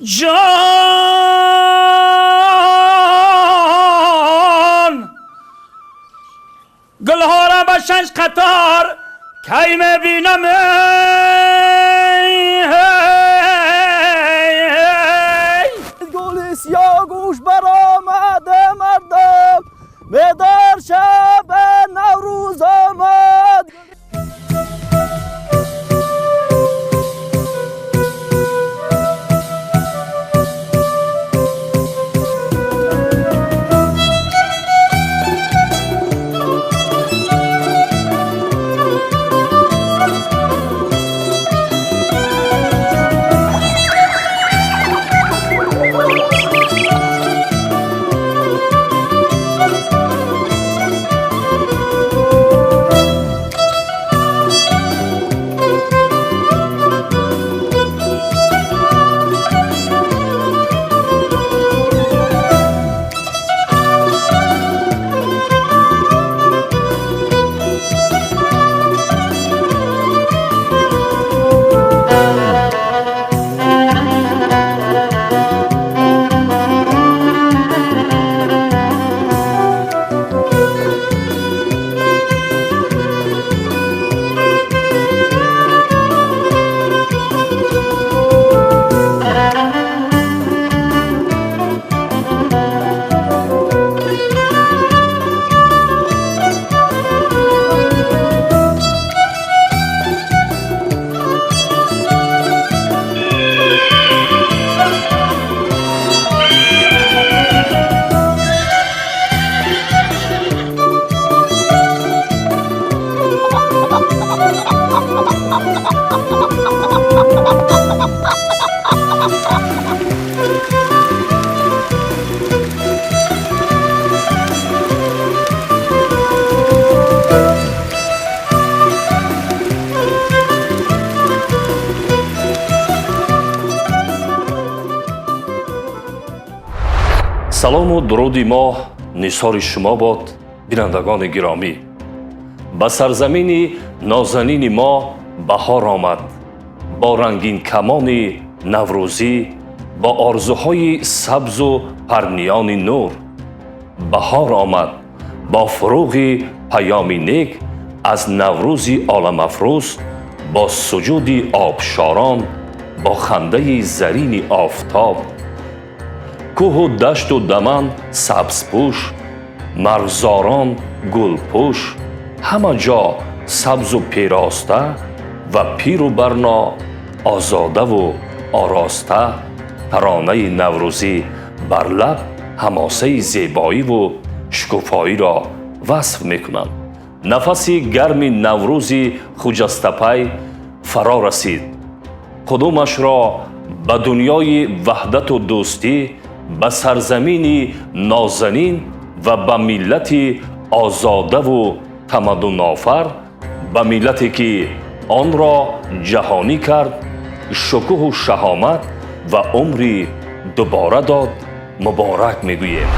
جان گلها را به شش قطار کی میبینم گل سیاه گوش برآمده مردم بدار شب نوروز آمد. салому дуруди моҳ нисори шумо бод бинандагони гиромӣ. ба сарзамини нозанини мо баҳор омад, бо рангин камони наврӯзӣ, бо орзуҳои сабзу парниёни нур. баҳор омад бо фуруғи паёми нек аз наврӯзи оламафрӯз, бо суҷуди обшорон, бо хандаи зарини офтоб. кӯҳу дашту даман сабзпӯш, марғзорон гулпӯш, ҳама ҷо сабзу пироста ва пиру барно озодаву ороста. таронаи наврӯзӣ бар лаб ҳамосаи зебоиву шукуфоиро васф мекунанд. нафаси гарми наврӯзи хуҷастапай фаро расид. қудумашро ба дунёи ваҳдату дӯстӣ, ба сарзамини нозанин ва ба миллати озодаву тамаддунофар, ба миллате ки онро ҷаҳонӣ кард, шукӯҳу шаҳомат ва умри дубора дод, муборак мегӯем.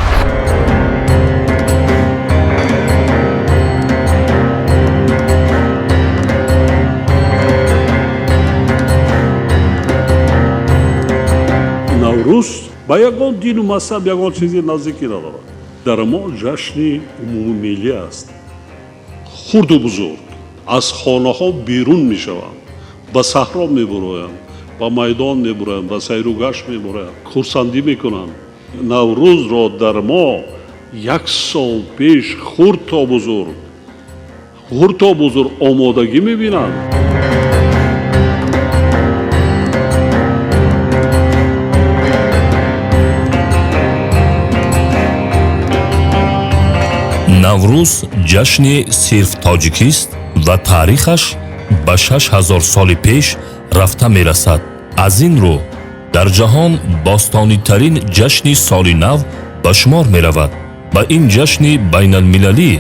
наврӯз ба ягон дину мазҳаб ягон чизи наздикӣ надорад. дар мо ҷашни умумимиллӣ аст. хурду бузург аз хонаҳо берун мешаванд, ба саҳро мебуроянд, ба майдон мебуроянд, ба сайру гашт мебуроянд, хурсандӣ мекунанд. наврӯзро дар мо як сол пеш хурд то бузург омодагӣ мебинанд. наврӯз ҷашни сирф тоҷикист ва таърихаш ба 6000 соли пеш рафта мерасад. аз ин рӯ дар ҷаҳон бостонитарин ҷашни соли нав ба шумор меравад. ба ин ҷашни байналмилалӣ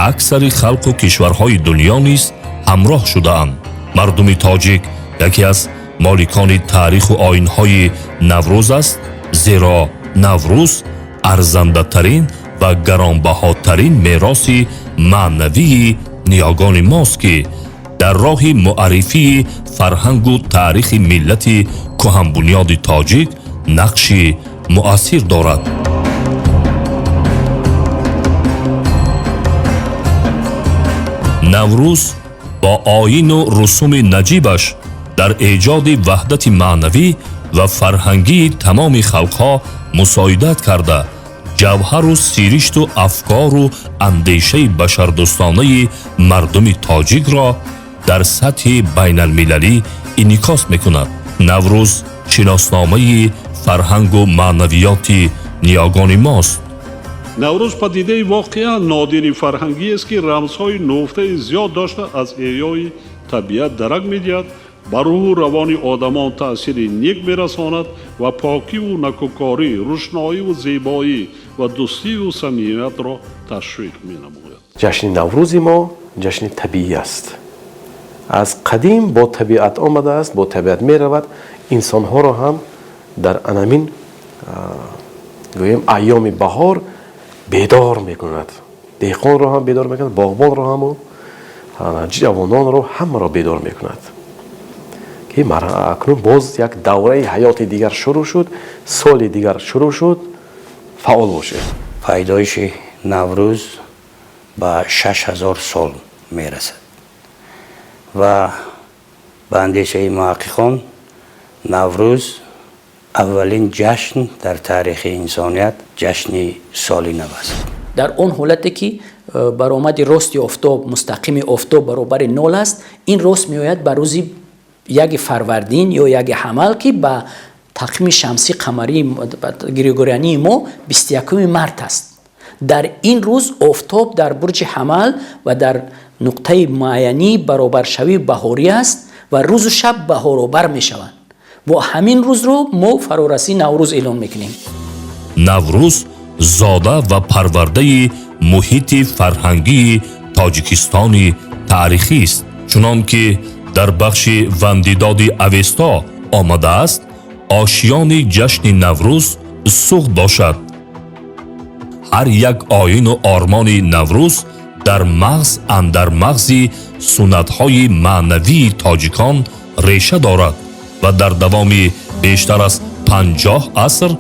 аксари халқу кишварҳои дунё низ ҳамроҳ шудаанд. мардуми тоҷик яке аз моликони таъриху оинҳои наврӯз аст, зеро наврӯз арзандатарин ва гаронбаҳотарин мероси маънавии ниёгони мост ки дар роҳи муаррифии фарҳангу таърихи миллати кӯҳанбунёди тоҷик нақши муассир дорад. наврӯз бо оину русуми наҷибаш дар эҷоди ваҳдати маънавӣ ва фарҳангии тамоми халқҳо мусоидат карда, ҷавҳару сиришту афкору андешаи башардӯстонаи мардуми тоҷикро дар сатҳи байналмилалӣ инъикос мекунад. наврӯз шиносномаи фарҳангу маънавиёти ниёгони мост. наврӯз падидаи воқеан нодири фарҳангиест ки рамзҳои нуфтаи зиёд дошта аз эҳёи табиат дарак медиҳад, бар рӯҳу равони одамон таъсири нек мерасонад ва покиву накӯкорӣ, рӯшноиву зебоӣ ва дӯстиву самимиятро ташвиқ менамояд. ҷашни наврӯзи мо ҷашни табиӣ аст. аз қадим бо табиат омадааст, бо табиат меравад. инсонҳоро ҳам дар анамин гӯем айёми баҳор бедор мекунад. деҳқонро ҳам бедор мекунад, боғбонро ҳаму ҷавононро ҳамаро бедор мекунад ки акнун боз як давраи ҳаёти дигар шурӯъ шуд, соли дигар шурӯъ шуд, фаъол бошед. пайдоиши наврӯз ба 6000 сол мерасад ва ба андешаи муҳаққиқон наврӯз аввалин ҷашн дар таърихи инсоният ҷашни соли нав аст. дар он ҳолате ки баромади рости офтоб, мустақими офтоб баробари 0 аст, ин рост меояд ба рӯзи 1 фарвардин ё 1 ҳамал ки ба тақвими шамсӣ қамарии григориании мо 21 март аст. дар ин рӯз офтоб дар бурҷи ҳамал ва дар нуқтаи муайянӣ баробаршавии баҳорӣ аст ва рӯзу шаб баҳоробар мешаванд. бо ҳамин рӯзро мо фарорасии наврӯз эълон мекунем. наврӯз зода ва парвардаи муҳити фарҳангии тоҷикистони таърихист. чунон ки дар бахши вандидоди авесто омадааст, ошиёни ҷашни наврӯз суғд бошад. ҳар як оину ормони наврӯз дар мағз андар мағзи суннатҳои маънавии тоҷикон реша дорад ва дар давоми бештар аз 50 аср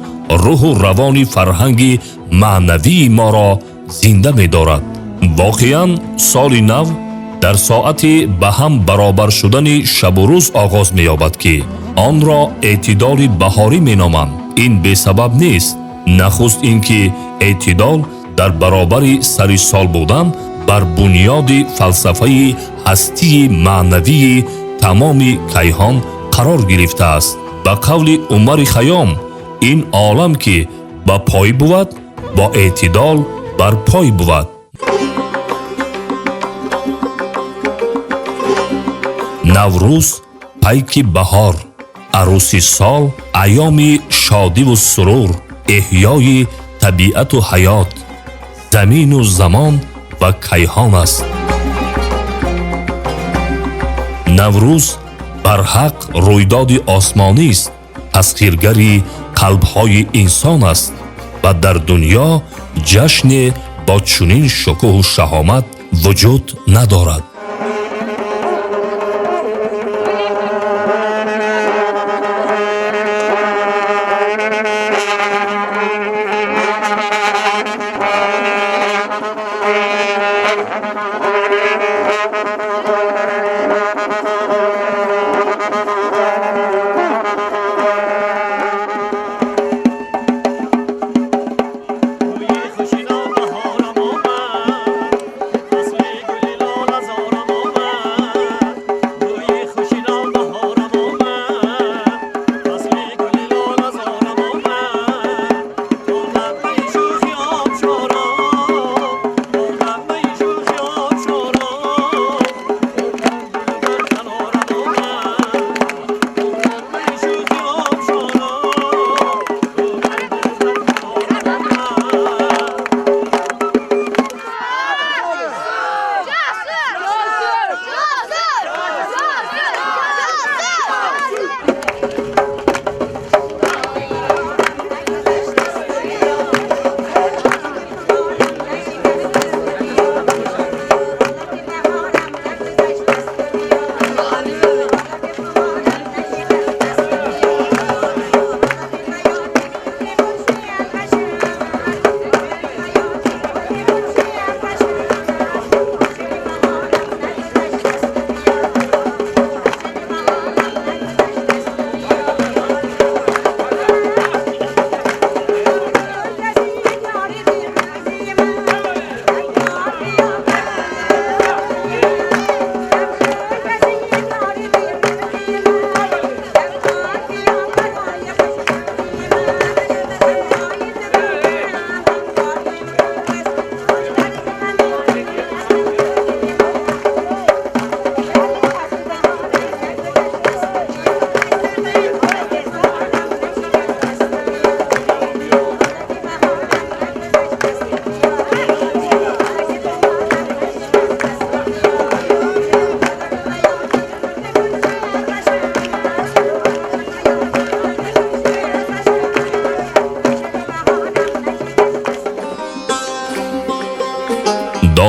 рӯҳу равони фарҳанги маънавии моро зинда медорад. воқеан соли нав дар соати ба ҳам баробар шудани шабу рӯз оғоз меёбад ки онро эътидоли баҳорӣ меноманд. ин бесабаб нест. нахуст ин ки эътидол дар баробари сари сол будан бар бунёди фалсафаи ҳастии маънавии тамоми кайҳон қарор гирифтааст. ба қавли Умари Хаём, ин олам ки ба пой буд, бо эътидол бар пой буд. наврӯз пайки баҳор, арӯси сол, айёми шодиву сурур, эҳёи табиату ҳаёт, замину замон ва кайҳон аст. наврӯз барҳақ рӯйдоди осмонист, тасхиргари қалбҳои инсон аст ва дар дунё ҷашне бо чунин шукӯҳу шаҳомат вуҷуд надорад.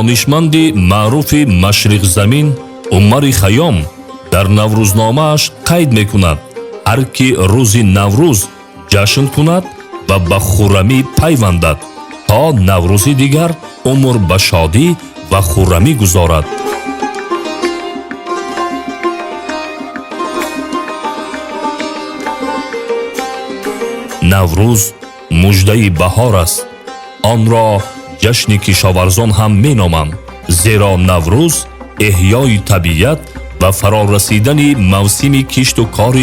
دانشمند معروف مشرق زمین عمر خیام در نوروزنامه‌اش قید میکند هر کی روز نوروز جشن کند و به خرمی پیوندد تا نوروز دیگر عمر به شادی و خرمی گذارد. نوروز مژده بهار است. آن را جشن کشاورزان هم مینامند، زیرا نوروز احیای طبیعت و فرارسیدن موسم کشت و کار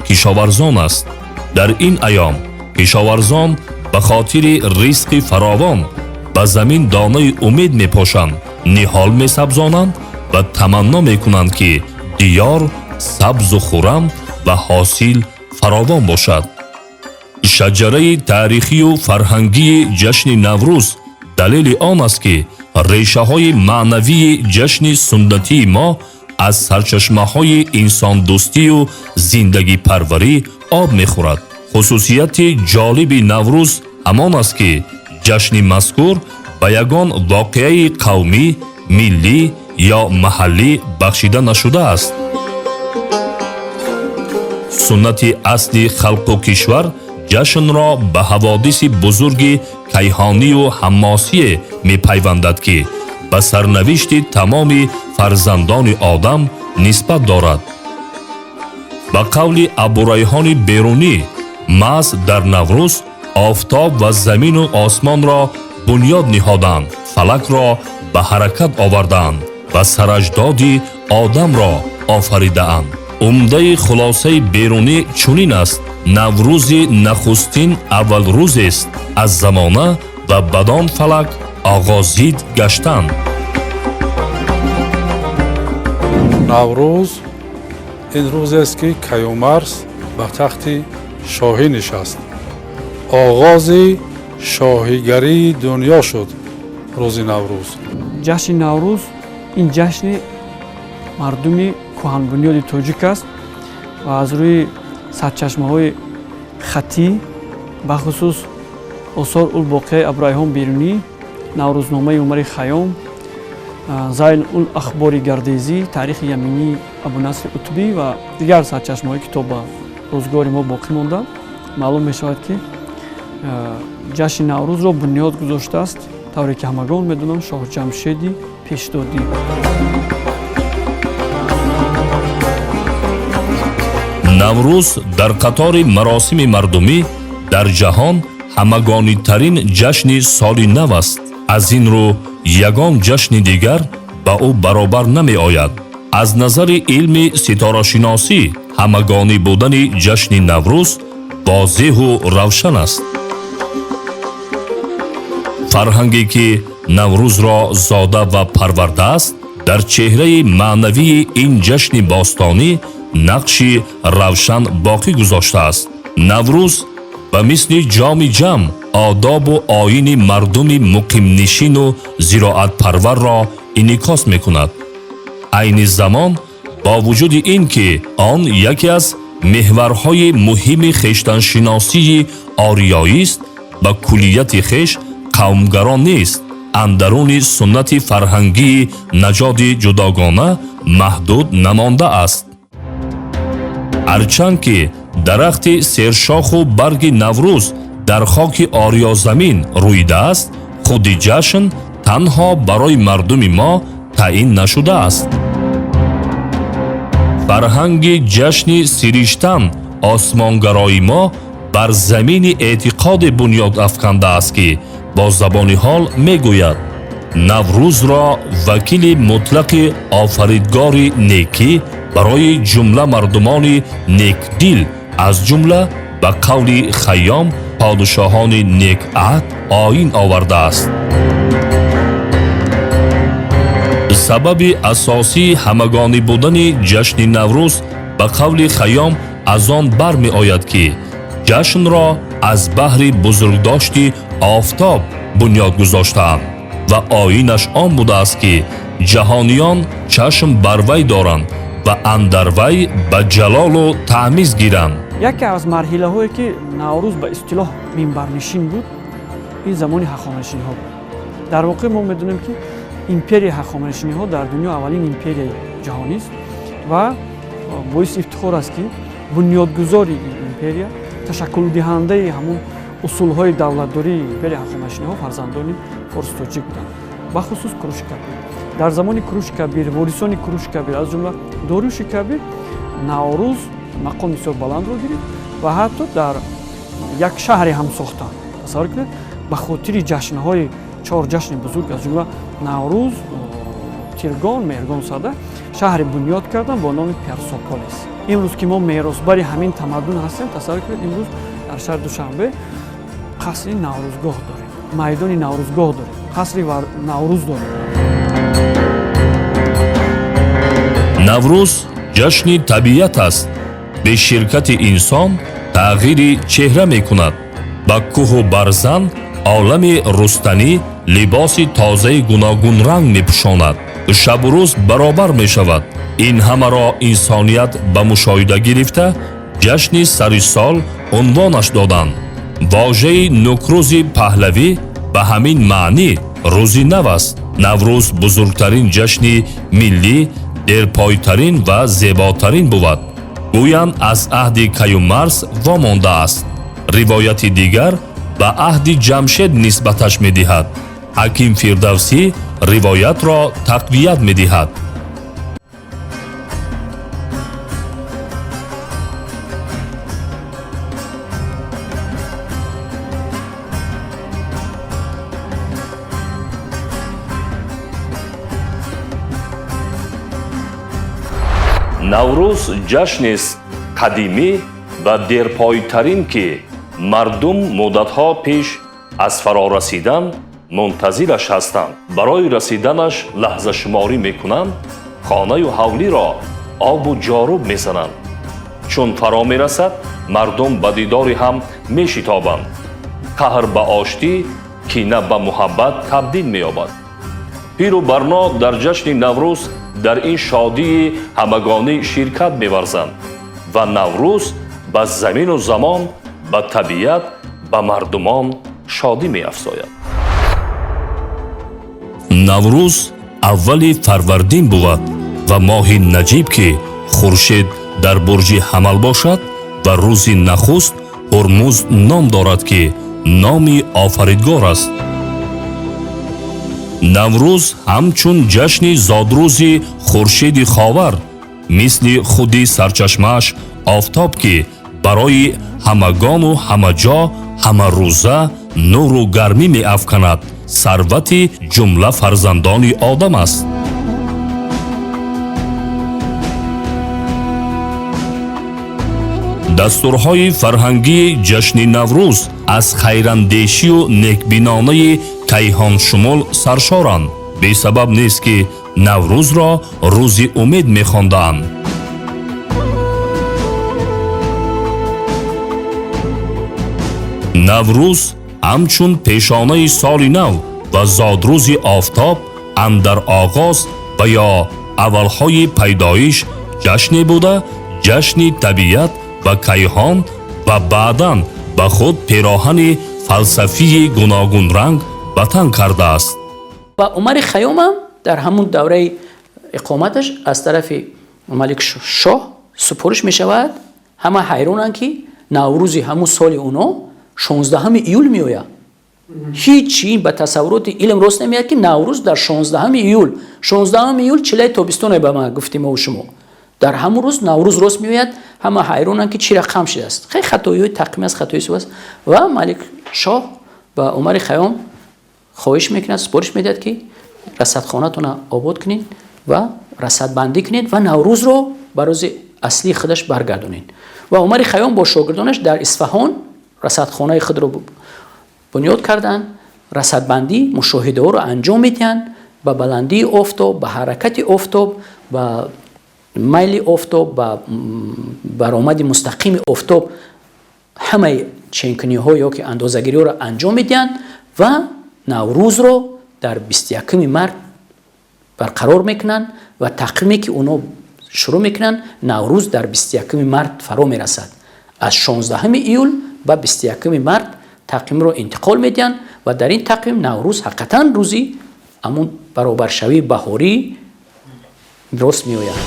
کشاورزان است. در این ایام کشاورزان به خاطر رزق فراوان به زمین دانه امید میپاشند، نهال میسبزانند و تمنا میکنند که دیار سبز و خرم و حاصل فراوان باشد. شجره تاریخی و فرهنگی جشن نوروز دلیل آن است که ریشه های معنوی جشن سنتی ما از سرچشمه های انسان دوستی و زندگی پروری آب میخورد. خصوصیت جالب نوروز همان است که جشن مذکور به یگان واقعه قومی، ملی یا محلی بخشیده نشده است. سنت اصلی خلق و کشور جشن را به حوادث بزرگ کیهانی و حماسی می پیوندد که به سرنوشت تمام فرزندان آدم نسبت دارد. با قول ابوریحان بیرونی، محض در نوروز آفتاب و زمین و آسمان را بنیاد نهادند، فلک را به حرکت آوردند و سراجداد آدم را آفریدند. عمده خلاصه بیرونی چنین است: نوروز نخستین اول روز است از زمانه و بدان فلک آغازید گشتن. نوروز این روز است که کیومرث به تخت شاهی نشست. آغاز شاهیگری دنیا شد روز نوروز. جشن نوروز این جشن مردمی کهن بنیاد تاجیک است و از روی سرچشمه های خطی بخصوص آثار الباقی ابوریحان بیرونی، نوروزنامه عمر خیام، زیل الاخبار گردیزی، تاریخ یمینی ابونصر عتبی و دیگر سرچشمه های کتاب روزگار ما باقی مانده، معلوم می شود که جشن نوروز را بنیاد گذاشته است طوری که همگان میدونند شاه جمشید پیشدادی. نوروز در قطار مراسم مردمی در جهان همگانی ترین جشن سال نو است. از این رو یگان جشن دیگر با او برابر نمی آید. از نظر علم ستاره شناسی همگانی بودن جشن نوروز واضح و روشن است. فرهنگی که نوروز را زاده و پرورده است در چهره معنوی این جشن باستانی نقشی روشن باقی گذاشته است. نوروز به مثل جام جم آداب و آیین مردم مقیم نشین و زراعت پرور را انعکاس میکند. عین زمان با وجود این که آن یکی از محورهای مهم خویشتن شناسی آریایی است، به کلیت خویش قومگران نیست. اندرون سنت فرهنگی نژاد جداگانه محدود نمانده است. هرچند که درخت سرشاخ و برگ نوروز در خاک آریا زمین رویده است، خود جشن تنها برای مردم ما تعیین نشده است. فرهنگ جشن سریشتن آسمانگرای ما بر زمین اعتقاد بنیاد افکنده است که با زبان حال میگوید نوروز را وکیل مطلق آفریدگار نیکی برای جمله مردمان نیکدل از جمله به قول خیام پادشاهان نیک عهد آیین آورده است. سبب اساسی همگانی بودن جشن نوروز به قول خیام از آن برمی آید که جشن را از بحر بزرگداشت آفتاب بنیاد گذاشتند و آیینش آن بوده است که جهانیان چشم بر وی دارند و اندر وی به جلال و تمیز گیرند. یکی از مرحله هایی که نوروز به اصطلاح منبرنشین بود این زمانی هخامنشی ها بود. در واقع ما میدونیم که империяи ҳахомнашиниҳо дар дунё аввалин империяи ҷаҳонист ва боиси ифтихор аст ки бунёдгузори ин империя, ташаккулдиҳандаи ҳамун усулҳои давлатдории империяи ҳахомнашиниҳо фарзандони форсу тоҷик буданд, бахусус Куруши Кабир. Дар замони Куруши Кабир, ворисони Куруши Кабир, аз ҷумла Доруши Кабир, Наврӯз мақоми бисёр баландро гирифт ва ҳатто дар як шаҳре ҳам сохтанд. тасаввур кунед, ба хотири ҷашнҳои 4 ҷашни бузург, аз ҷумла Наврӯз, Тиргон, Мергон сада шаҳре бунёд карданд бо номи Персополис. имрӯз ки мо меросбари ҳамин тамаддун ҳастем, тасаввур кунед, имрӯз дар шаҳри Душанбе қасри Наврӯзгоҳ дорем, майдони Наврӯзгоҳ дорем, қасри Наврӯз дорем. наврӯз ҷашни табиат аст. бе ширкати инсон тағйири чеҳра мекунад. ба кӯҳу барзан олами рустанӣ либоси тозаи гуногун ранг мепӯшонад. шабу рӯз баробар мешавад. ин ҳамаро инсоният ба мушоҳида гирифта ҷашни сари сол унвонаш доданд. вожаи нукрӯзи паҳлавӣ ба ҳамин маънӣ рӯзи нав аст. наврӯз бузургтарин ҷашни миллӣ, дерпойтарин ва зеботарин буд. гӯянд аз аҳди Каюмарс вомондааст. ривояти дигар ба аҳди Ҷамшед нисбаташ медиҳад. ҳаким Фирдавсӣ ривоятро тақвият медиҳад. наврӯз ҷашнест қадимӣ ва дерпойтарин ки мардум муддатҳо пеш аз фарорасидан мунтазираш ҳастанд. барои расиданаш лаҳзашуморӣ мекунанд, хонаю ҳавлиро обу ҷоруб мезананд. чун фаро мерасад, мардум ба дидори ҳам мешитобанд. қаҳр ба оштӣ, кина ба муҳаббат табдил меёбад. пиру барно дар ҷашни наврӯз дар ин шодии ҳамагонӣ ширкат меварзанд ва наврӯз ба замину замон, ба табиат, ба мардумон шодӣ меафзояд. наврӯз аввали фарвардин буд ва моҳи наҷиб ки хуршед дар бурҷи ҳамал бошад ва рӯзи нахуст ҳурмуз ном дорад ки номи офаридгор аст. наврӯз ҳамчун ҷашни зодрӯзи хуршеди ховар, мисли худи сарчашмааш офтоб ки барои ҳамагону ҳамаҷо ҳамарӯза нуру гармӣ меафканад, сарвати ҷумла фарзандони одам аст. дастурҳои фарҳангии ҷашни наврӯз аз хайрандешию некбинонаи кайҳоншумул саршоранд. бесабаб нест ки наврӯзро рӯзи умед мехондаанд. наврӯз ҳамчун пешонаи соли нав ва зодрӯзи офтоб андар оғоз ва ё аввалҳои пайдоиш ҷашне буда, ҷашни табиат ва кайҳон ва баъдан ба худ пироҳани фалсафии гуногунранг ватан кардааст. ва Умари Хайём ҳам дар ҳамун давраи иқоматаш аз тарафи Малик Шоҳ супориш мешавад. ҳама ҳайронанд ки наврӯзи ҳамун соли оно 16 июл меояд. ҳеҷ ин ба тасаввуроти илм рост намеяд ки наврӯз дар 16 июл 16 июл чилаи тобистоне ба ман гуфтем ва шумо. дар ҳамун рӯз наврӯз рост меояд. ҳама ҳайронанд ки чӣ рақам шудааст. хеле хатоиҳои тақвими аст, хатои суб аст. ва Малик Шоҳ ба Умари Хайём хоҳиш мекунад, супориш медиҳад ки расадхонатона обод кунед ва расадбандӣ кунед ва наврӯзро ба рӯзи аслии худаш баргардонед. ва Умари Хайём бо шогирдонаш дар Исфаҳон расадхонаи худро бунёд карданд. расадбандӣ мушоҳидаҳоро анҷом медиҳанд ба баландии офтоб, ба ҳаракати офтоб, ба майли офтоб, ба баромади мустақими офтоб ҳамаи ченкуниҳо ё ки андозагириҳоро анҷом медиҳанд ва наврӯзро дар 21 март барқарор мекунанд ва тақвиме ки онҳо шурӯъ мекунанд, наврӯз дар 21 март фаро мерасад. аз 16 июл ба 21 март тақвимро интиқол медиҳанд ва дар ин тақвим наврӯз ҳақиқатан рӯзи амун баробаршавии баҳорӣ рост меояд.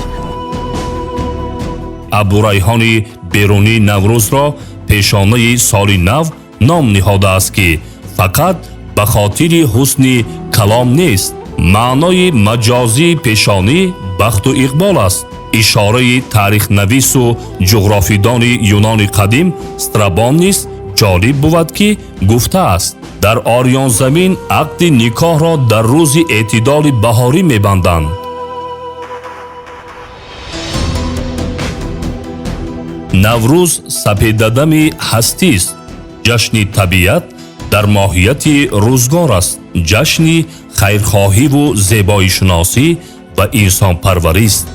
абурайҳони берунии наврӯзро пешонаи соли нав ном ниҳодааст ки фақат ба хотири ҳусни калом нест. маънои маҷозии пешонӣ бахту иқбол аст. ишораи таърихнавису ҷуғрофидони юнони қадим Страбон низ ҷолиб буд ки гуфтааст: дар орёнзамин ақди никоҳро дар рӯзи эътидоли баҳорӣ мебанданд. наврӯз сапедадами ҳастист. ҷашни табиат дар моҳияти рӯзгор аст. ҷашни хайрхоҳиву зебоишиносӣ ва инсонпарварист.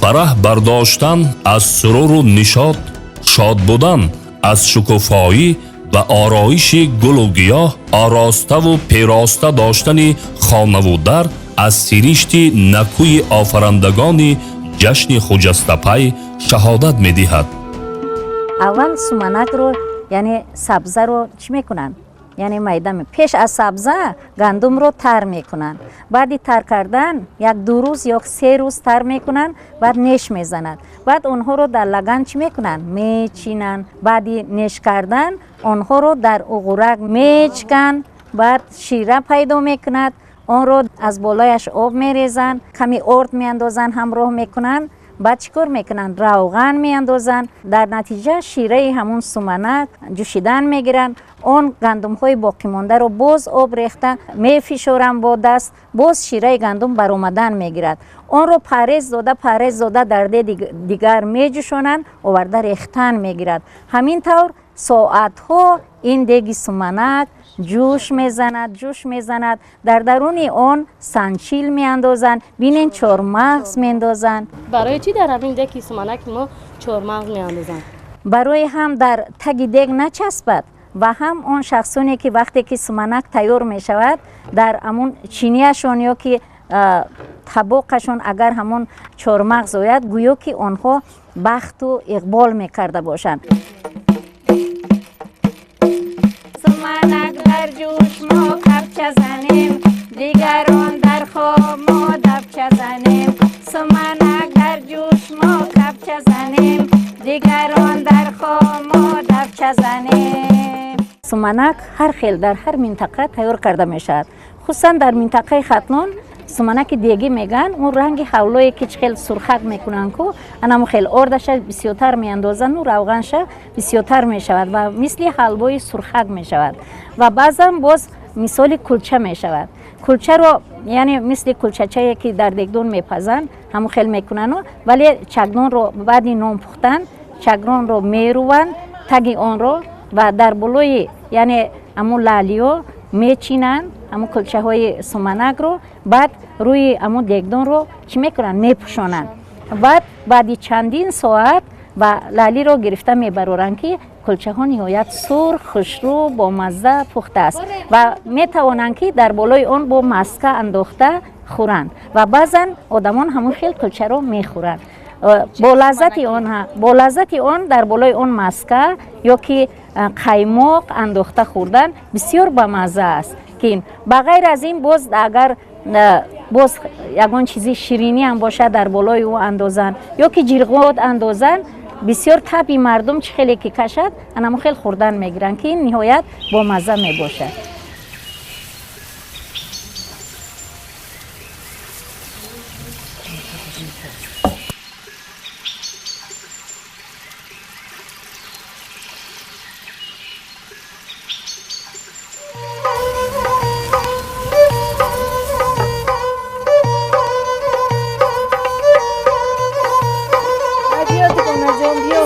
фараҳ бардоштан аз суруру нишод, шод будан аз шукуфоӣ ва ороиши гулу гиёҳ, ороставу пероста доштани хонаву дар аз сиришти накӯи офарандагони ҷашни хуҷастапай шаҳодат медиҳад. аввал суманакро яъне сабзаро чӣ мекунанд? яъне майда пеш аз сабза гандумро тар мекунанд. баъди тар кардан 1-2 рӯз ё 3 рӯз тар мекунанд, баъд неш мезананд. баъд онҳоро дар лаган чӣ мекунанд? мечинанд. баъди неш кардан онҳоро дар уғурак мечканд. баъд шира пайдо мекунад. онро аз болояш об мерезанд, ками орд меандозанд, ҳамроҳ мекунанд. баъд чӣ кор мекунанд? равған меандозанд. дар натиҷа шираи ҳамун суманак ҷӯшидан мегиранд. он гандумҳои боқимондаро боз об рехта мефишоранд бо даст, боз шираи гандум баромадан мегирад. онро парез дода дар деди дигар меҷӯшонанд, оварда рехтан мегирад. ҳамин тавр соатҳо ин деги суманак ҷӯш мезанад. дар даруни он санчил меандозанд. бинен чормағз меандозанд. барои чӣ дар ҳамин деги суманак мо чормағз меандозанд? барои ҳам дар таги дег начаспад ва ҳам он шахсоне ки вақте ки суманак тайёр мешавад дар амун чинияшон ё ки табоқашон агар ҳамон чормағз ояд, гӯё ки онҳо бахту иқбол мекарда бошанд. суманак дар ҷӯш мо капча занем, дигарон дар хоб мо дабча занем. суманак дар ҷӯш мо капча занем, дигарон дар хоб мо дабча занем. суманак ҳар хел дар ҳар минтақа тайёр карда мешавад. хусусан дар минтақаи Хатлон суманаки деги меган, он ранги ҳавлое ки чхел сурхак мекунанд ку анамо хел ордаша бисёртар меандозанд, у равғанша бисёртар мешавад ва мисли ҳалвои сурхак мешавад. ва баъзан боз мисоли кулча мешавад. кулчаро яъне мисли кулчачае ки дар дегдон мепазанд, ҳамо хел мекунанд, вале чагнонро баъди нон пухтан чагнонро меруванд, таги онро ва дар болои яъне аму лалиё мечинанд, аму кулчаҳои суманакро, баъд рӯи аму дегдонро чӣ мекунанд? Мепӯшонанд. баъд баъди чандин соат ба лалиро гирифта мебароранд ки кулчаҳо ниҳоят сурх, хушрӯ, бомазза пухтааст ва метавонанд ки дар болои он бо маска андохта хӯранд ва баъзан одамон ҳамон хел кулчаро мехӯранд. бо лаззати он дар болои он маска ё ки қаймоқ андохта хӯрдан бисёр бамазза аст. ба ғайр аз ин боз агар боз ягон чизи ширинӣ ҳам бошад дар болои ӯ андозанд ё ки ҷирғод андозанд, бисёр таби мардум чӣ хеле ки кашад, анамо хел хӯрдан мегиранд ки ниҳоят бомазза мебошад.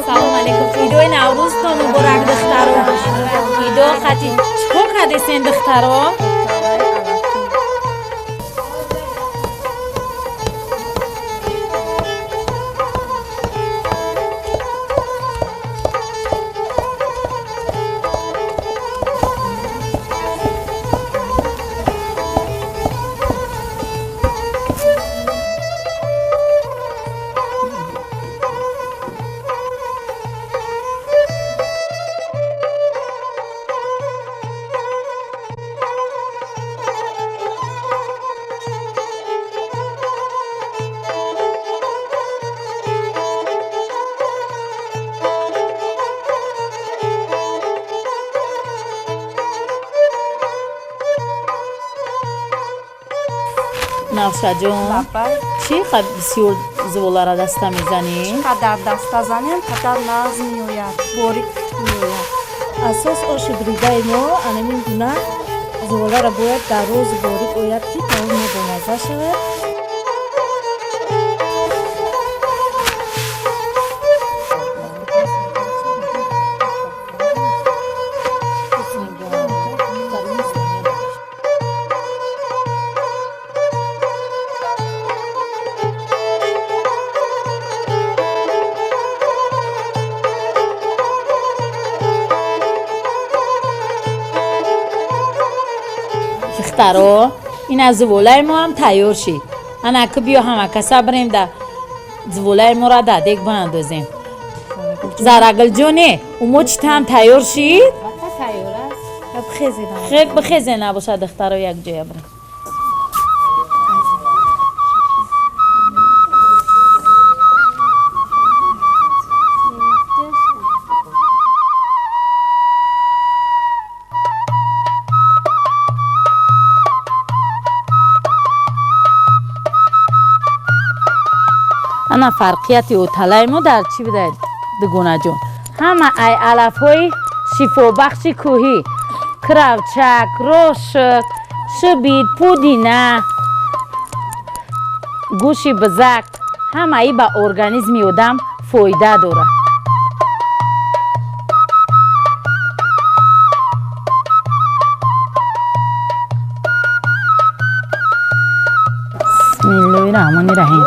салом алейкум. Идои Наврӯзтон муборак духтаро. Идо хати чиқор кардесен духтаро? навша ҷон чӣ қадр бисёр зувола ра даста мезанӣ? Қадар даста занем, қадар назм меояд, борик меояд. Асос оши бридаи мо анамин гуна зуволаро бояд дар рӯзи борик ояд ки тавр мо бомаза шавад. духтаро ин аз зуволаи мо ҳам тайёр шид. анака биё ҳамакаса барем да зуволаи моро да дег баандозем. Зарагалҷоне умо чӣ таам тайёр шид? Тайёр аст. хел бихезе набошад духтаро якҷоя барем. ана фарқияти уталаи мо дар чӣ бидаед дугунаҷон? ҳама ай алафҳои шифобахши кӯҳӣ, кравчак, рошик, шибит, пудина, гӯши бизак ҳамаи ба организми одам фоида дорад. бисмиллоҳи раҳмони раҳим.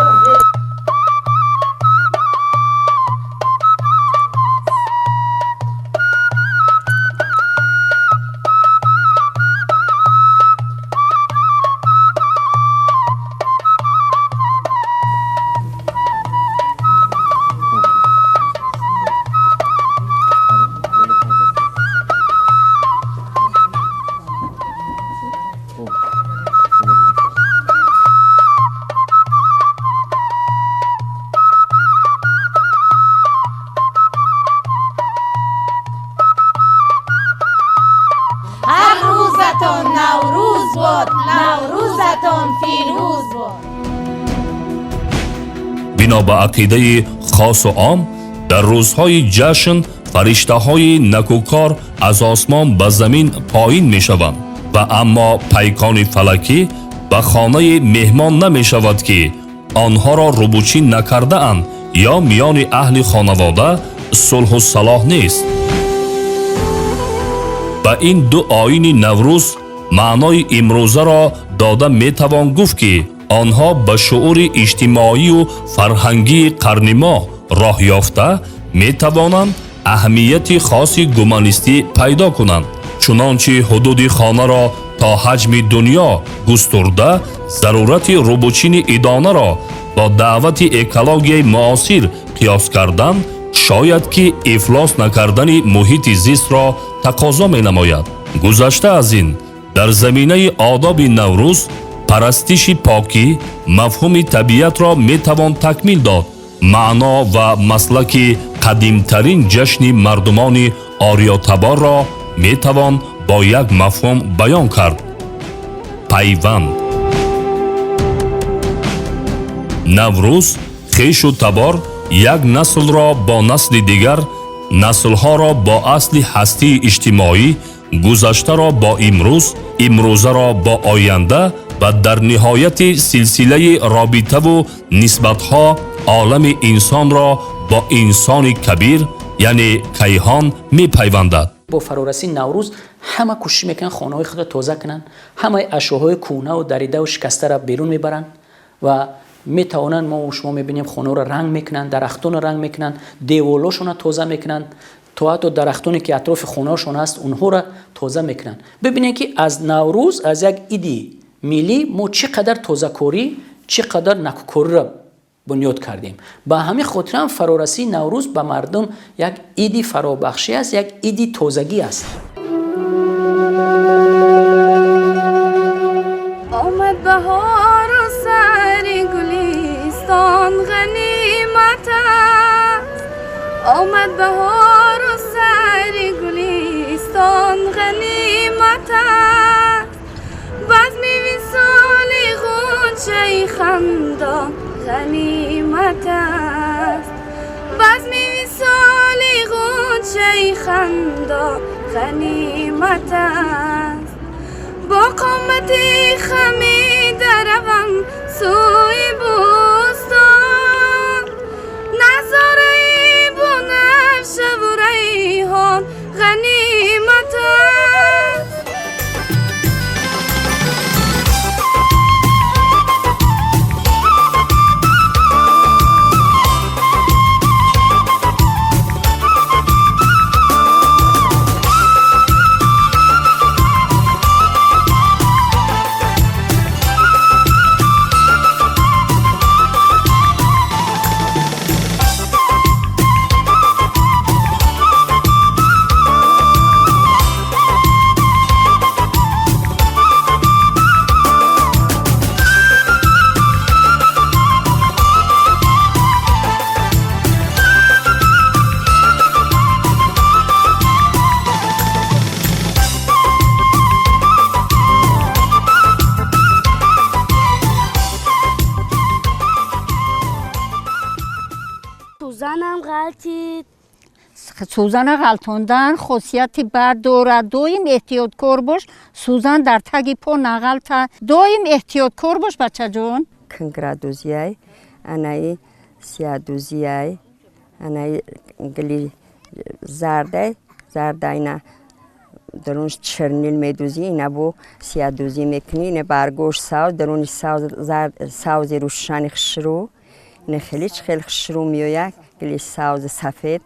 бино ба ақидаи хосу ом дар рӯзҳои ҷашн фариштаҳои накӯкор аз осмон ба замин поин мешаванд ва аммо пайкони фалакӣ ба хонаи меҳмон намешавад ки онҳоро рӯбучӣ накардаанд ё миёни аҳли хонавода сулҳу салоҳ нест. ба ин ду оини наврӯз маънои имрӯзаро дода метавон гуфт ки онҳо ба шуъури иҷтимоию фарҳангии қарни мо роҳ ёфта метавонанд аҳамияти хоси гуманистӣ пайдо кунанд. чунончи ҳудуди хонаро то ҳаҷми дунё густурда зарурати рӯбучини идонаро бо даъвати экологияи муосир қиёс кардан шояд ки ифлос накардани муҳити зистро тақозо менамояд. гузашта аз ин дар заминаи одоби наврӯз парастиши покӣ мафҳуми табиатро метавон такмил дод. маъно ва маслаки қадимтарин ҷашни мардумони орётаборро метавон бо як мафҳум баён кард: пайванд. наврӯз хешу табор як наслро бо насли дигар, наслҳоро бо асли ҳастии иҷтимоӣ, гузаштаро бо имрӯз, имрӯзаро бо оянда ва дар ниҳояти силсилаи робитаву нисбатҳо олами инсонро бо инсони кабир яъне кайҳон мепайвандад. бо фарорасии наврӯз ҳама кӯшиш мекунанд хонаҳои худро тоза кунанд, ҳамаи ашёҳои кӯҳнаву даридаву шикастаро берун мебаранд ва метавонанд, мо шумо мебинем хонаҳоро ранг мекунанд, дарахтонро ранг мекунанд, деворлошонро тоза мекунанд, то ҳатто дарахтоне ки атрофи хонаҳошон аст онҳоро тоза мекунанд. бибинед ки аз наврӯз, аз як иди миллӣ мо чӣ қадар тозакорӣ, чӣ қадар накӯкориро бунёд кардем. ба ҳамин хотирам фарорасии наврӯз ба мардум як иди фаробахшӣ аст, як иди тозагӣ аст. آمد بهار و سر گلیستان غنیمت است. آمد بهار و سر گلیستان غنیمت است. بزم وصال غنچه غنیمت است بزم وصال غنچه خندا غنیمت است با قامت خمی دروم سوی بستان نظاره بنفشه و ریحان غنیمت است سوزنم غلطید سوزن غلطوندن خاصیتی بر دارد. دویم احتیاطکار باش سوزن در تگ پا نغلطه. دویم احتیاطکار باش بچه جون. کنگرادوزیای انای سیادوزیای انای گلی زرده اینا درونش چرنیل میدوزی اینا بو سیادوزی میکنی اینا برگوش ساوز درونی ساوز روشنی خشرو اینا خیلی خشرو میوید گلی ساوز سفید.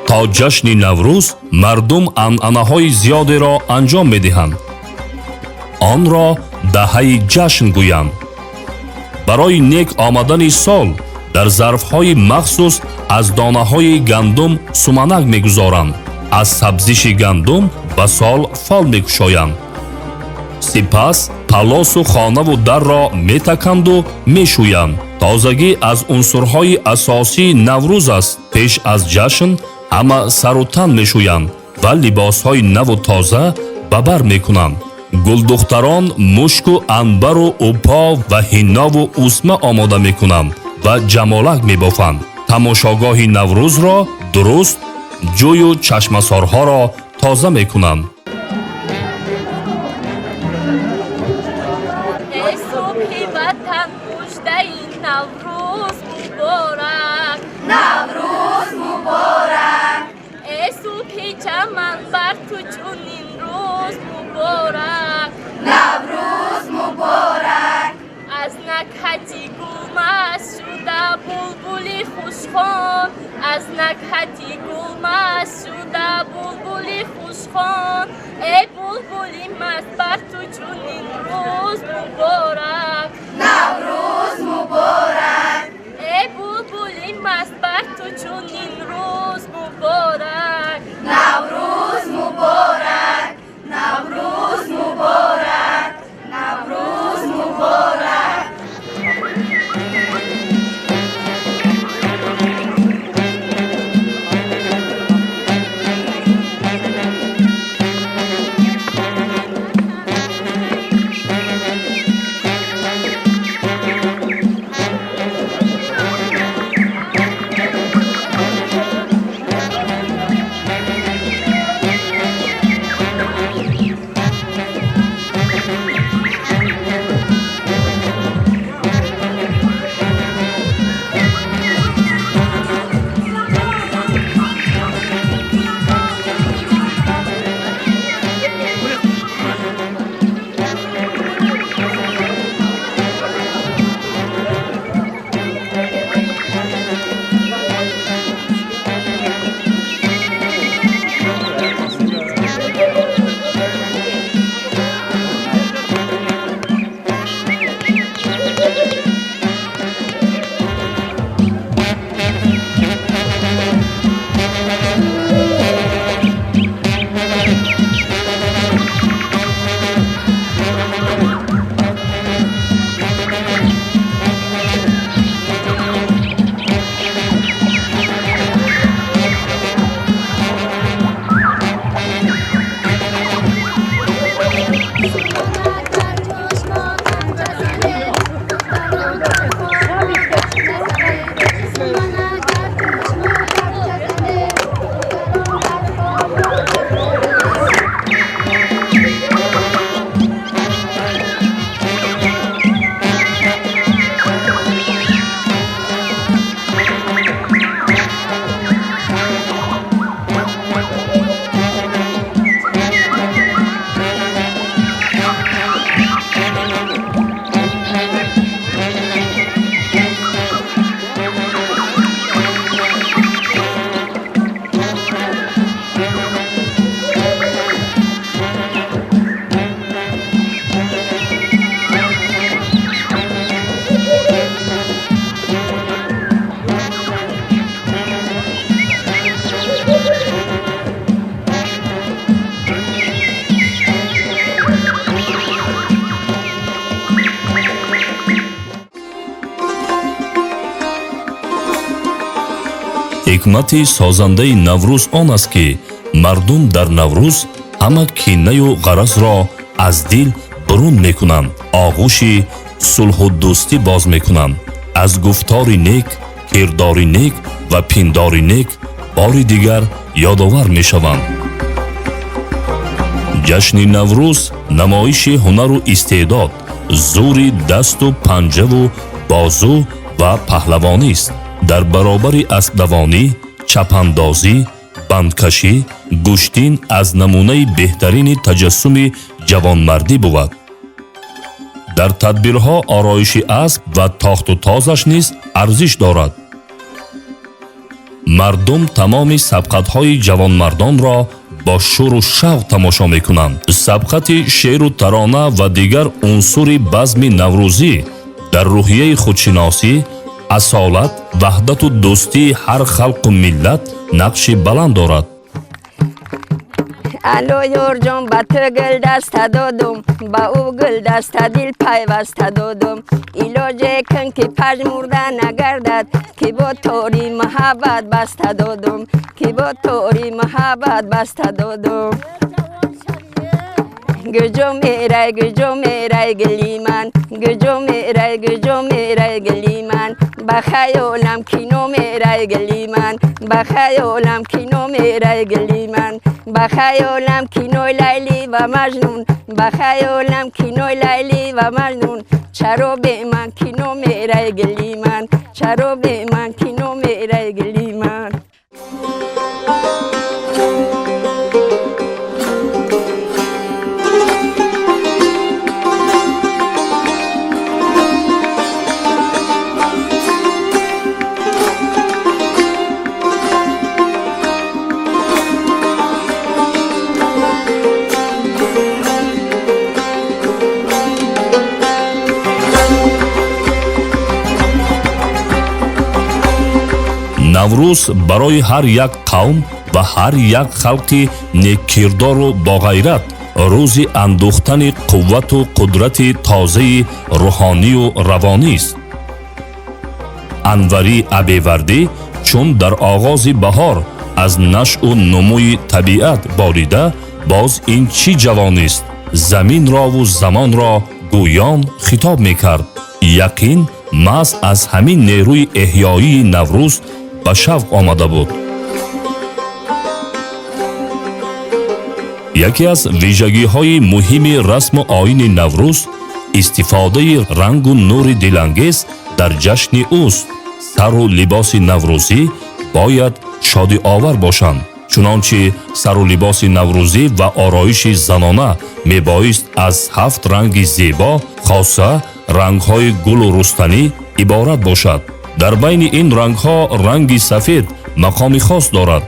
تا جشن نوروز مردم анъанаҳои зиёдеро анҷом медиҳанд. онро даҳаи ҷашн гӯянд. барои нек омадани сол дар зарфҳои махсус аз донаҳои гандум суманак мегузоранд. аз сабзиши гандум ба сол фол мекушоянд. сипас палосу хонаву дарро метаканду мешӯянд. тозагӣ аз унсурҳои асосии наврӯз аст. пеш аз ҷашн ҳама сару тан мешӯянд ва либосҳои наву тоза ба бар мекунанд. гулдухтарон мушку анбару упо ва ҳиннову усма омода мекунанд ва ҷамолак мебофанд. тамошогоҳи наврӯзро дуруст ҷӯю чашмасорҳоро тоза мекунанд. نوروز مبارک ای صبح نکهتی گل مست شده بلبلی خوشخوان از نکهتی گل مست شده بلبلی خوشخوان ای بلبلی مست بر تو چنین روز مبارک نوروز مبارک ای بلبلی مست بر تو چنین روز مبارک نوروز مبارک نوروز مبارک نوروز مبارک ҳикмати созандаи наврӯз он аст ки мардум дар наврӯз ҳама кинаю ғаразро аз дил бурун мекунанд, оғӯши сулҳу дӯстӣ боз мекунанд, аз гуфтори нек, кирдори нек ва пиндори нек бори дигар ёдовар мешаванд. ҷашни наврӯз намоиши ҳунару истеъдод, зӯри дасту панҷаву бозу ва паҳлавонист. дар баробари аспдавонӣ, чапандозӣ, бандкашӣ, гӯштин аз намунаи беҳтарини таҷассуми ҷавонмардӣ буд. дар тадбирҳо ороиши асп ва тохту тозаш низ арзиш дорад. мардум тамоми сабқатҳои ҷавонмардонро бо шӯру шавқ тамошо мекунанд. сабқати шеъру тарона ва дигар унсури базми наврӯзӣ дар рӯҳияи худшиносӣ, асолат, ваҳдату дӯстии ҳар халқу миллат нақши баланд дорад. الو یور جان با تو گل دست دادم با او گل دست دل پیوست دادم علاج کن که پژمرده نگردد که با توری محبت بست دادم که با توری محبت بست دادم گجو میرای گلی من گجو میرای گلی من بخیالم کینو میرای گلی من بخیالم کینو میرای گلی من بخیالم کینوی لیلی و مجنون بخیالم کینوی لیلی و مجنون چرا به من کینو میرای گلی من چرا به من کینو میرای گلی من наврӯз барои ҳар як қавм ва ҳар як халқи неккирдору боғайрат рӯзи андӯхтани қуввату қудрати тозаи рӯҳонию равонист. анвари абевардӣ чун дар оғози баҳор аз нашъу нумӯи табиат борида, боз ин чӣ ҷавонист, заминрову замонро гӯён хитоб мекард. яқин маҳз аз ҳамин нерӯи эҳёии наврӯз ба шавқ омада буд. яке аз вижагиҳои муҳими расму оини наврӯз истифодаи рангу нури дилангез дар ҷашни ӯст. сару либоси наврӯзӣ бояд шодиовар бошанд, чунончи сару либоси наврӯзӣ ва ороиши занона мебоист аз 7 ранги зебо, хоса рангҳои гулу рустанӣ иборат бошад. дар байни ин рангҳо ранги сафед мақоми хос дорад,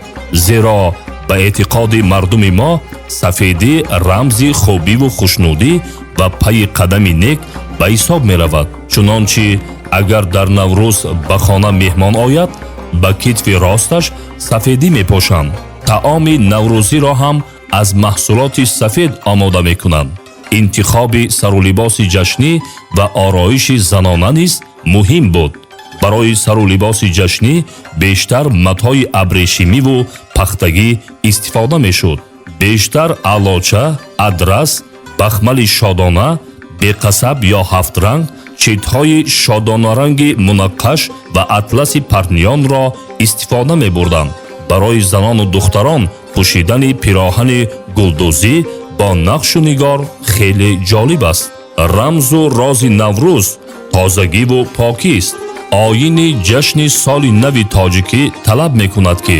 зеро ба эътиқоди мардуми мо сафедӣ рамзи хубиву хушнудӣ ва пайи қадами нек ба ҳисоб меравад. чунончи агар дар наврӯз ба хона меҳмон ояд, ба китфи росташ сафедӣ мепошанд. таоми наврӯзиро ҳам аз маҳсулоти сафед омода мекунанд. интихоби сарулибоси ҷашнӣ ва ороиши занона низ муҳим буд. барои сарулибоси ҷашнӣ бештар матои абрешимиву пахтагӣ истифода мешуд. бештар алоча, адрас, бахмали шодона, беқасаб ё ҳафтранг, читҳои шодонаранги мунаққаш ва атласи партниёнро истифода мебурданд. барои занону духтарон пӯшидани пироҳани гулдӯзӣ бо нақшу нигор хеле ҷолиб аст. рамзу рози наврӯз тозагиву покист. оини ҷашни соли нави тоҷикӣ талаб мекунад ки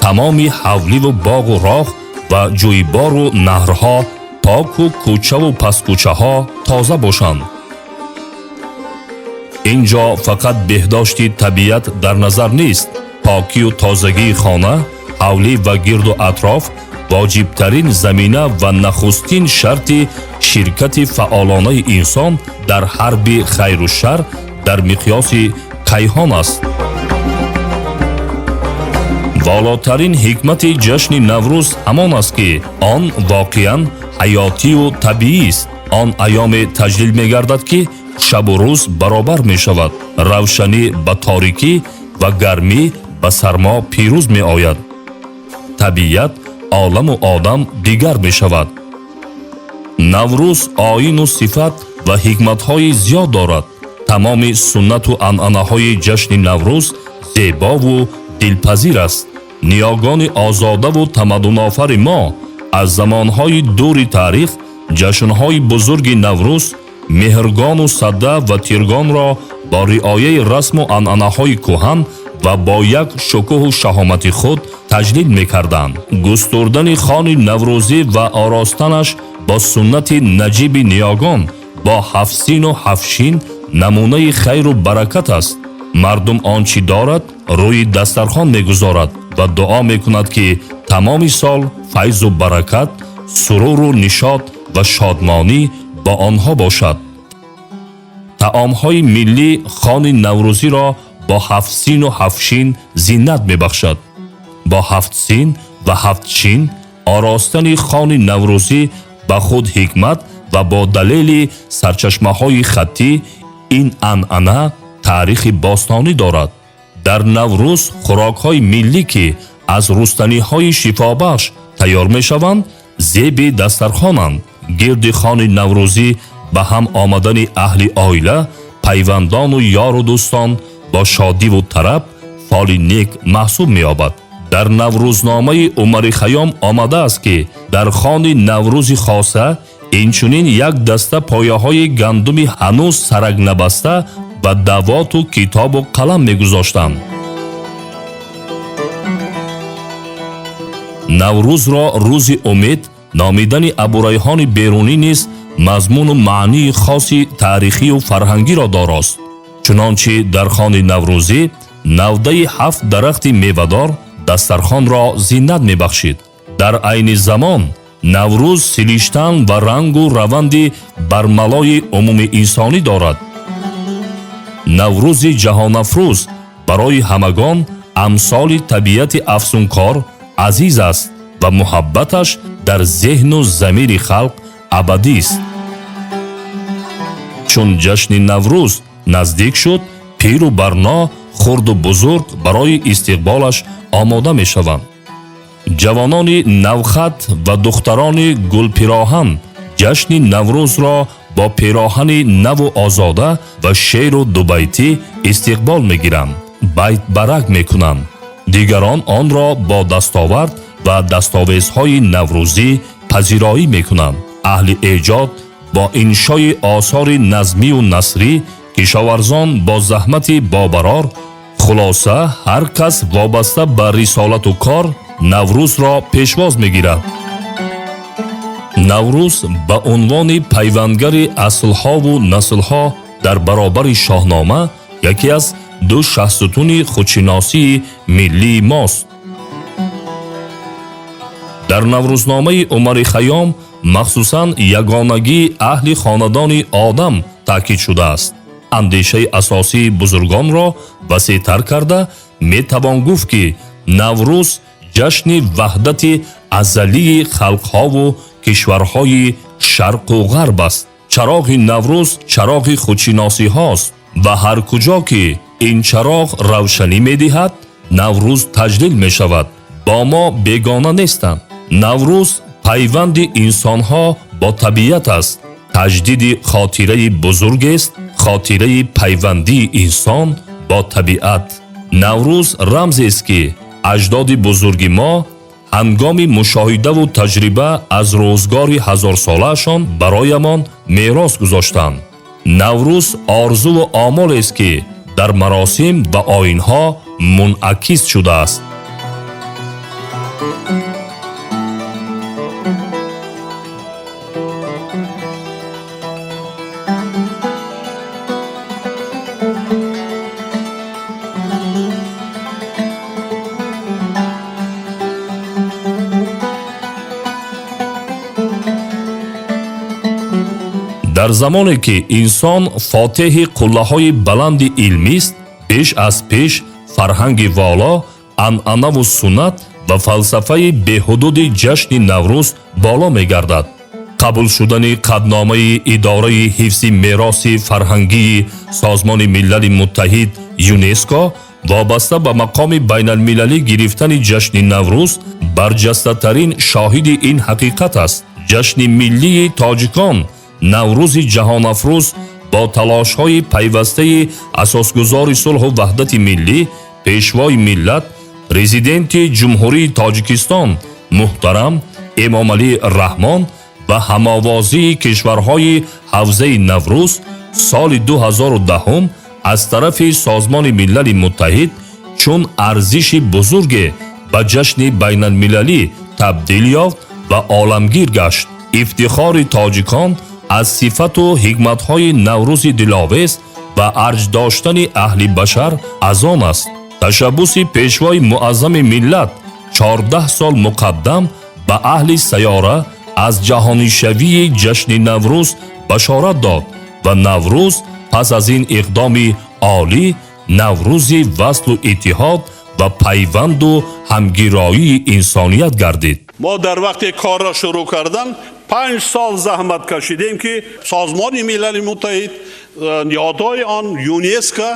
тамоми ҳавливу боғу роҳ ва ҷӯйбору наҳрҳо поку кӯчаву пасткӯчаҳо тоза бошанд. ин ҷо фақат беҳдошти табиат дар назар нест. покию тозагии хона, ҳавлӣ ва гирду атроф воҷибтарин замина ва нахустин шарти ширкати фаъолонаи инсон дар ҳарби хайру шар дар миқёси кайҳон аст. волотарин ҳикмати ҷашни наврӯз ҳамон аст ки он воқеан ҳаётию табиист. он айёме таҷлил мегардад ки шабу рӯз баробар мешавад, равшанӣ ба торикӣ ва гармӣ ба сармо пирӯз меояд. табиат, оламу одам дигар мешавад. наврӯз оину сифат ва ҳикматҳои зиёд дорад. тамоми суннату анъанаҳои ҷашни наврӯз зебову дилпазир аст. ниёгони озодаву тамаддунофари мо аз замонҳои дури таърих ҷашнҳои бузурги наврӯз меҳргону садда ва тиргонро бо риояи расму анъанаҳои кӯҳан ва бо як шукӯҳу шаҳомати худ таҷлил мекарданд. густурдани хони наврӯзӣ ва оростанаш бо суннати наҷиби ниёгон бо ҳафсину ҳафшин намунаи хайру баракат аст. мардум он чӣ дорад рӯи дастархон мегузорад ва дуо мекунад ки тамоми сол файзу баракат, суруру нишод ва шодмонӣ با آنها باشد. طعام‌های ملی خوان نوروزی را با 7 سین و 7 شین زینت می‌بخشد. با 7 سین و 7 شین آراستن خوان نوروزی با خود حکمت و با دلیل سرچشمه‌های خطی این عنعنه تاریخ باستانی دارد. در نوروز خوراک‌های ملی که از رستنی‌های شفابخش تیار می‌شوند زیب دسترخوانند. گرد خوان نوروزی به هم آمدن اهل عائله، پیوندان و یار و دوستان با شادی و طرب فال نیک محسوب می‌یابد. در نوروزنامه عمر خیام آمده است که در خوان نوروز خاصه اینچنین یک دسته پایه‌های گندم هنوز سرک نبسته و دوات و کتاب و قلم می‌گذاشتند. نوروز را روز امید نامیدن ابوریحان بیرونی نیز مضمون و معنی خاصی تاریخی و فرهنگی را داراست. چنانچه در خوان نوروزی 97 درخت میوه‌دار دسترخوان را زینت می‌بخشید. در عین زمان نوروز سلیشتن و رنگ و روندی برملای عموم انسانی دارد. نوروز جهان افروز برای همگان амсоли табиати афсункор азиз аст ва муҳаббаташ дар зеҳну замири халқ абадист. чун ҷашни Наврӯз наздик шуд, пиру барно, хурду бузург барои истиқболаш омода мешаванд. ҷавонони навхат ва духтарони гулпироҳан ҷашни Наврӯзро бо пироҳани наву озода ва шеру дубайтӣ истиқбол мегиранд, байтбарак мекунанд. дигарон онро бо дастовард ва дастовезҳои наврӯзӣ пазироӣ мекунанд. аҳли эҷод бо иншои осори назмию насрӣ, кишоварзон бо заҳмати бобарор, хулоса ҳар кас вобаста ба рисолату кор Наврӯзро пешвоз мегирад. Наврӯз ба унвони пайвандгари аслҳову наслҳо дар баробари шоҳнома яке аз ду шаҳсутуни худшиносии миллии мост. дар Наврӯзномаи Умари Хайём махсусан ягонагии аҳли хонадони одам таъкид шудааст. андешаи асосии бузургонро васеътар карда метавон гуфт ки Наврӯз ҷашни ваҳдати азалии халқҳову кишварҳои шарқу ғарб аст. чароғи Наврӯз чароғи худшиносиҳост ва ҳар куҷо ки ин чароғ равшанӣ медиҳад, Наврӯз таҷлил мешавад. бо мо бегона нестанд. Наврӯз пайванди инсонҳо бо табиат аст. таҷдиди хотираи бузургест, хотираи пайвандии инсон бо табиат. Наврӯз рамзест ки аҷдоди бузурги мо ҳангоми мушоҳидаву таҷриба аз рӯзгори ҳазорсолаашон бароямон мерос гузоштанд. Наврӯз орзуву омолест ки дар маросим ва оинҳо мунъакис шудааст. дар замоне ки инсон фотеҳи қуллаҳои баланди илмист, пеш аз пеш фарҳанги воло, анъанаву суннат ва фалсафаи беҳудуди ҷашни Наврӯз боло мегардад. қабул шудани қадномаи идораи ҳифзи мероси фарҳангии Созмони Миллали Муттаҳид ЮНЕСКО вобаста ба мақоми байналмилалӣ гирифтани ҷашни Наврӯз барҷастатарин шоҳиди ин ҳақиқат аст. ҷашни миллии тоҷикон Наврӯзи ҷаҳонафрӯз бо талошҳои пайвастаи асосгузори сулҳу ваҳдати миллӣ, пешвои миллат, президенти ҷумҳурии Тоҷикистон муҳтарам Эмомалӣ Раҳмон ва ҳамовозии кишварҳои ҳавзаи Наврӯз соли 2010 аз тарафи Созмони Миллали Муттаҳид чун арзиши бузурге ба ҷашни байналмилалӣ табдил ёфт ва оламгир гашт. ифтихори тоҷикон аз сифату ҳикматҳои Наврӯзи диловез ва арҷ доштани аҳли башар аз он аст. ташаббуси пешвои муаззами миллат 14 сол муқаддам ба аҳли сайёра аз ҷаҳонишавии ҷашни Наврӯз башорат дод ва Наврӯз пас аз ин иқдоми олӣ Наврӯзи васлу иттиҳод ва пайванду ҳамгироии инсоният гардид. мо дар вақти корро шурӯъ кардан 5 сол заҳмат кашидем ки Созмони Миллали Муттаҳид ниҳодҳои он ЮНЕСКО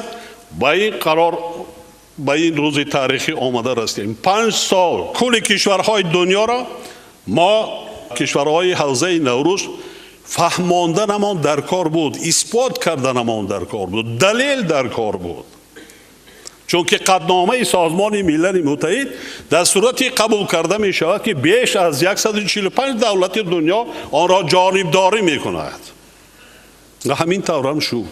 ба ин қарор ба ин рӯзи таърихӣ омада растем. 5 сол кулли кишварҳои дунёро мо кишварҳои ҳавзаи Наврӯз фаҳмонданамон дар кор буд, исбот карданамон дар кор буд, далел дар кор буд. чунки қадномаи Созмони Миллали Муттаҳид дар сурати қабул карда мешавад ки беш аз 145 давлати дунё онро ҷонибдорӣ мекунад. ҳамин таврам шуд.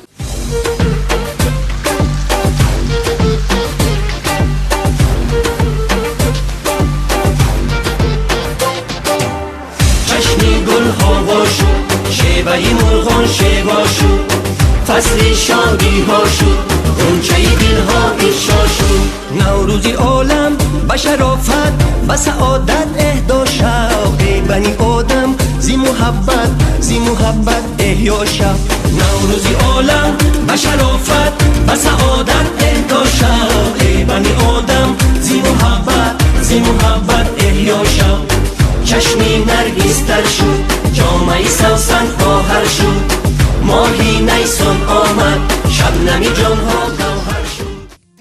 ҷашни гулҳо шуд, шеваи мурғон шево шуд, фасли шодиҳо шуд, غنچه دلها افشا شد. نوروزی عالم به شرافت و سعادت اهدا شد. بنی آدم زی محبت احیا شد. نوروزی عالم به شرافت و سعادت اهدا شد. بنی آدم گوهر شد ماهی نیسان آمد شبنمی جانها گوهر شد.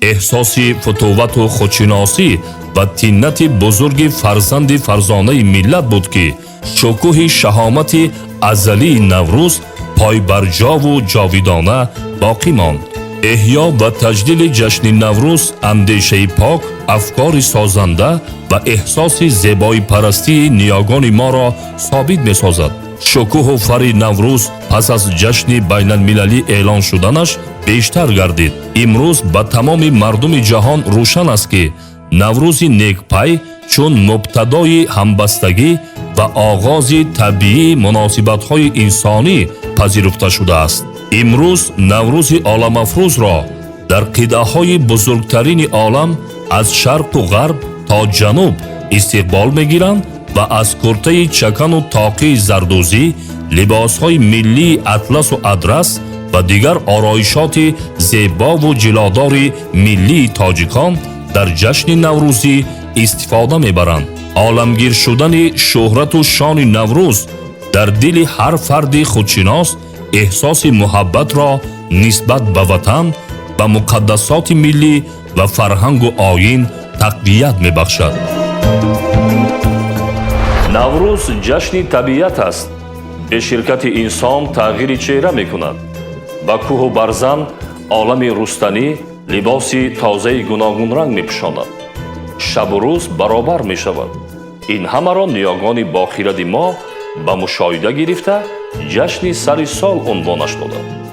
احساسی فتووت و خودشناسی و تینت بزرگ فرزند فرزانه ملت بود که شکوه شهامت ازلی نوروز پای بر جا و جاویدانه باقی ماند. احیا و تجدید جشن نوروز اندیشه پاک، افکار سازنده و احساس زیبایی پرستی نیاگان ما را ثابت می سازد. شکوه و فر نوروز پس از جشن بین المللی اعلان شدنش بیشتر گردید. امروز به تمام مردم جهان روشن است که نوروز نیکپی چون مبتدای همبستگی و آغاز طبیعی مناسبت‌های انسانی پذیرفته شده است. امروز نوروز عالم افروز را در قطعه‌های بزرگترین عالم از شرق و غرب تا جنوب استقبال می‌گیرند و از کرته چکن و طاقه زردوزی، لباس‌های ملی اطلس و ادرس و دیگر آرایشات زیبا و جلادار ملی تاجیکان در جشن نوروزی استفاده می‌برند. عالمگیر شدن شهرت و شان نوروز در دل هر فرد خودشناس احساس محبت را نسبت به وطن، به مقدسات ملی و فرهنگ و آیین تقویت می‌بخشد. نوروز جشن طبیعت است. به شرکت انسان تغییر چهره می‌کند. با کوه و برزن عالم رستنی لباس تازه گوناگون رنگ می‌پوشاند. شب و روز برابر می‌شود. این همه را نیاگان با خرد ما به مشاهده گرفته جشن سر سال عنوانش دادند.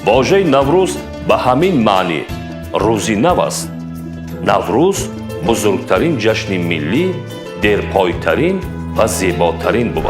واژه نوروز به همین معنی روزی نو است. نوروز بزرگترین جشن ملی، درپایترین و زیباترین بود.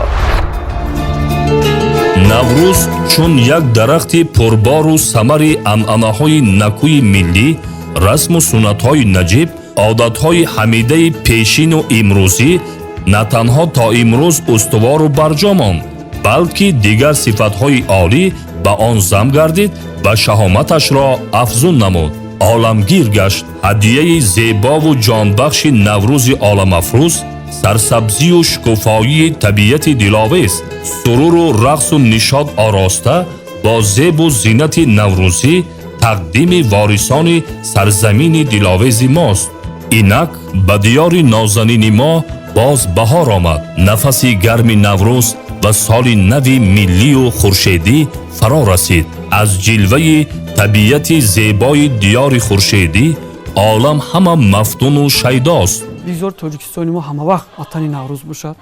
نوروز چون یک درخت پربار و ثمر عنعنه‌های نکوی ملی، رسم و سنت‌های نجیب، عادت‌های حمیده پیشین و امروزی نه تنها تا امروز استوار و برجا ماند، بلکه دیگر صفت‌های عالی به آن ضم گردید و شهامتش را افزون نمود. عالمگیر گشت. هدیه زیبا و جانبخش نوروز عالم افروز، سرسبزی و شکوفایی طبیعت دلاویز، سرور و رقص و نشاط آراسته با زیب و زینت نوروزی تقدیم وارثان سرزمین دلاویز ماست. اینک به دیار نازنین ما باز بهار آمد. نفس گرم نوروز و سال نوی ملی و خورشیدی فرا رسید. از جلوه طبیعت زیبای دیار خورشیدی عالم همه مفتون و شیداست. بگذار تاجیکستان ما همه وقت وطن نوروز باشد.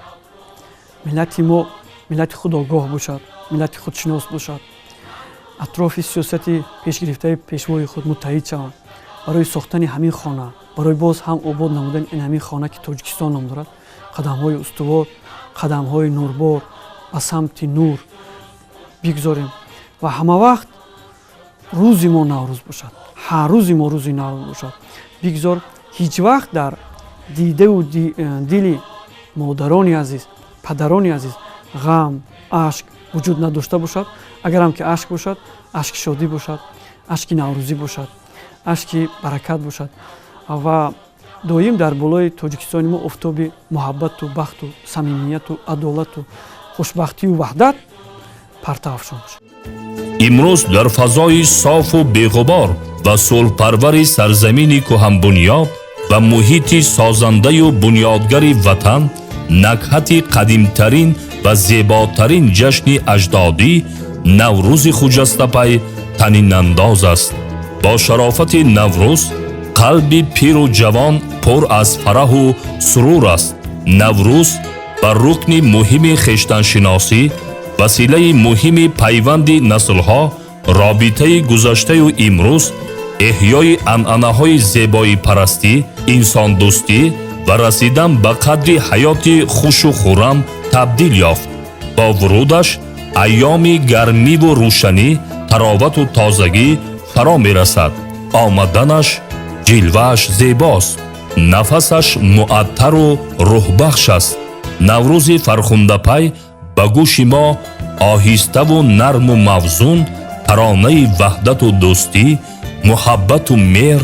ملت ما ملت خودآگاه باشد، ملت خودشناس باشد. اطراف سیاست پیش گرفته پیشوای خود متحد شوند برای ساختن همین خانه، برای باز هم آباد نمودن این همین خانه که تاجیکستان نام دارد. قدم‌های استوار، قدم‌های نوربار به سمت نور بگذاریم و همه وقت روز ما نوروز باشد. هر روز ما روز نوروز باشد. بگذار هیچ وقت در دیده و دل مادران عزیز، پدران عزیز غم، اشک وجود نداشته باشد. اگر هم که اشک باشد، اشک شادی باشد، اشک نوروزی باشد، اشک برکت باشد و доим дар болои тоҷикистони мо офтоби муҳаббату бахту самимияту адолату хушбахтию ваҳдат партав шуд. имрӯз дар фазои софу беғубор ва сулҳпарвари сарзамини кӯҳанбунёд ва муҳити созандаю бунёдгари ватан, накҳати қадимтарин ва зеботарин ҷашни аҷдодӣ наврӯзи хуҷастапай танинандоз аст. бо шарофати наврӯз қалби пиру ҷавон пур аз фараҳу сурур аст. наврӯз ба рукни муҳими хештаншиносӣ, василаи муҳими пайванди наслҳо, робитаи гузаштаю имрӯз, эҳёи анъанаҳои зебоипарастӣ, инсондӯстӣ ва расидан ба қадри ҳаёти хушу хуррам табдил ёфт. бо вурудаш айёми гармиву рӯшанӣ, таровату тозагӣ фаро мерасад. омаданаш ҷилвааш зебост, нафасаш муаттару рӯҳбахш аст. наврӯзи фархундапай ба гӯши мо оҳиставу нарму мавзун таронаи ваҳдату дӯстӣ, муҳаббату меҳр,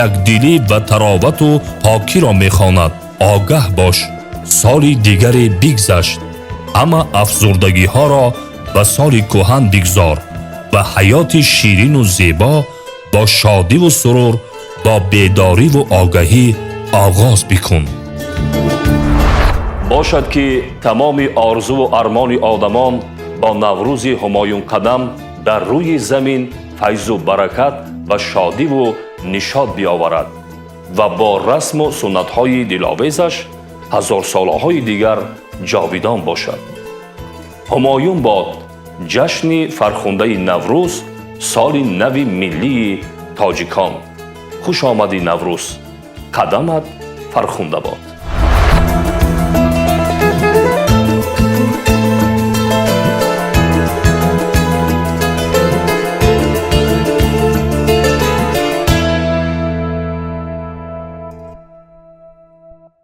якдилӣ ва таровату покиро мехонад. огаҳ бош, соли дигаре бигзашт. ҳама афзурдагиҳоро و سال کهن بگذار و حیات شیرین و زیبا با شادی و سرور با بیداری و آگاهی آغاز بکن. باشد که تمام آرزو و ارمان آدمان با نوروز همایون قدم در روی زمین فیض و برکت و شادی و نشاط بیاورد و با رسم و سنت های دلاویزش هزار ساله های دیگر جاویدان باشد. همایون باد جشن فرخنده نوروز، سال نو ملی تاجیکان. خوش آمدی نوروز، قدمت فرخنده باد.